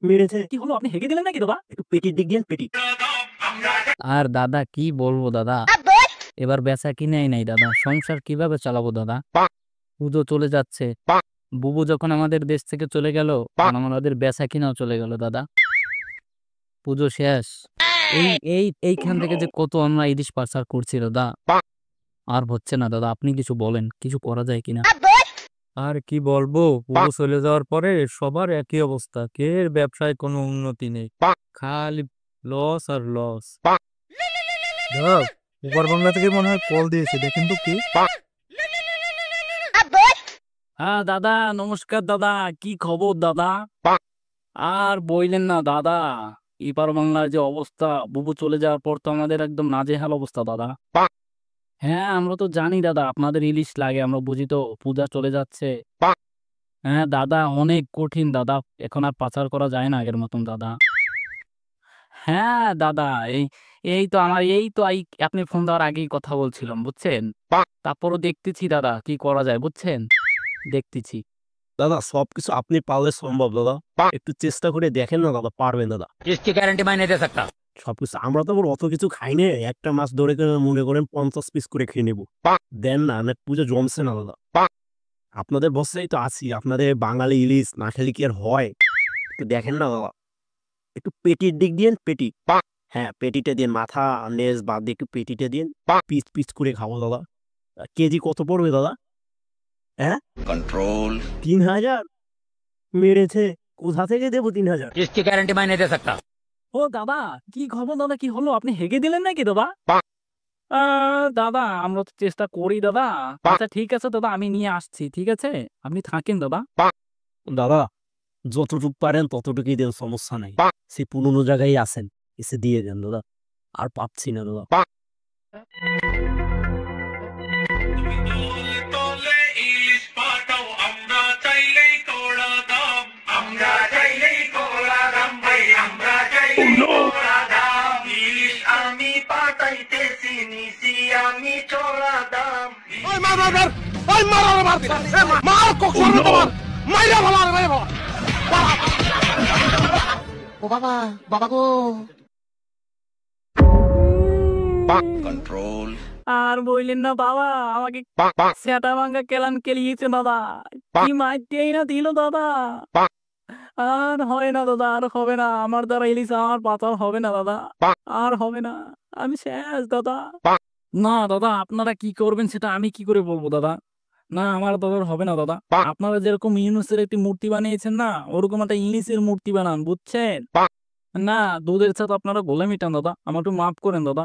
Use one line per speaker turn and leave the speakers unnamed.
মেরেছে। কি হলো, আপনি হেগে দিলেন নাকি দাদা? একটু পেটির দিক দিয়ে পেটি।
আর দাদা কি বলবো দাদা, এবার বেচা কিনেই নাই দাদা, সংসার কিভাবে চালাবো দাদা? পুজো চলে যাচ্ছে, বুবু যখন আমাদের দেশ থেকে চলে গেল, আমাদের বেচা কিনাও চলে গেল দাদা। পুজো শেষ, এইখান থেকে যে কত আমরা ইলিশ পাচার করছি দাদা, আর হচ্ছে না দাদা। আপনি কিছু বলেন, কিছু করা যায় কিনা?
আর কি বলবো, পুরো চলে যাওয়ার পরে সবার একই অবস্থা, কে ব্যবসায় কোনো উন্নতি নেই, খালি লস আর লস। উপর বাংলা থেকে মনে হয় কল দিয়েছে, দেখেন তো কি।
হ্যাঁ দাদা, নমস্কার দাদা, কি খবর দাদা? আর বইলেন না দাদা, এপার বাংলার যে অবস্থা, বুবু চলে যাওয়ার পর তো আমাদের একদম নাজেহাল অবস্থা দাদা। হ্যাঁ আমরা তো জানি দাদা আপনাদের ইলিশ লাগে, আমরা বুঝি তো, পূজা চলে যাচ্ছে। হ্যাঁ দাদা, অনেক কঠিন দাদা, এখন আর পাচার করা যায় না আগের মতন দাদা। হ্যাঁ দাদা, এই এই তো আমার এই তো আপনি ফোন দেওয়ার আগেই কথা বলছিলাম বুঝছেন। তারপরও দেখতেছি দাদা কি করা যায় বুঝছেন, দেখতেছি।
দাদা সবকিছু আপনি পারলে সম্ভব দাদা, একটু চেষ্টা করে দেখেন না দাদা, পারবেন দাদা।
इसकी गारंटी मैं नहीं दे सकता।
সবকিছু আমরা তো আবার অত কিছু খাই না, একটা মাছ ধরে মনে করেন 50 পিস করে খেয়ে নেবো, দেন না, না পুজো জমছে না দাদা। আপনাদের বসেই তো আছি, আপনাদের বাঙালি ইলিশ না খেলে কি আর হয়? একটু দেখেন না দাদা, একটু পেটির দিক দিন পেটি। হ্যাঁ পেটিটা দিন, মাথা লেজ বাদ দিয়ে একটু পেটিটা দিন, পিস পিস করে খাবো দাদা। কেজি কত পড়বে দাদা? হ্যাঁ
कंट्रोल
3000 মেরেছে, কোথা থেকে দেবো 3000?
इसकी गारंटी मैं नहीं दे सकता। ও দাদা, কি খবর দাদা, কি হলো, আপনি হেগে দিলেন নাকি দাদা? দাদা আমরা তো চেষ্টা করি দাদা। আচ্ছা ঠিক আছে দাদা, আমি নিয়ে আসছি, ঠিক আছে, আপনি থাকেন দাদা।
দাদা যতটুকু পারেন ততটুকুই দেন, সমস্যা নাই, সে পুরোনো জায়গায় আছেন, এসে দিয়ে দেন দাদা, আর পাচ্ছি না দাদা।
ও বাবা, বাবা গো।
कंट्रोल
আর বললেন না বাবা, আমাকে সেটা ভাঙ্গা কেলান কেলিয়েছে দাদা, কি মাইটেই না দিল দাদা। আর হয় না দাদা, আর হবে না, আমার দ্বারা ইলিশ আমার পাচার হবে না দাদা, আর হবে না, আমি শেষ দাদা। না দাদা, আপনারা কি করবেন সেটা আমি কি করে বলবো দাদা? না আমার দাদার হবে না দাদা, আপনারা যেরকম ইউনুসের একটি মূর্তি বানিয়েছেন না, ওরকম একটা ইলিশের মূর্তি বানান বুঝছেন। না দুধের সাথে আপনারা গোলে মিটান দাদা, আমার একটু মাফ করেন দাদা।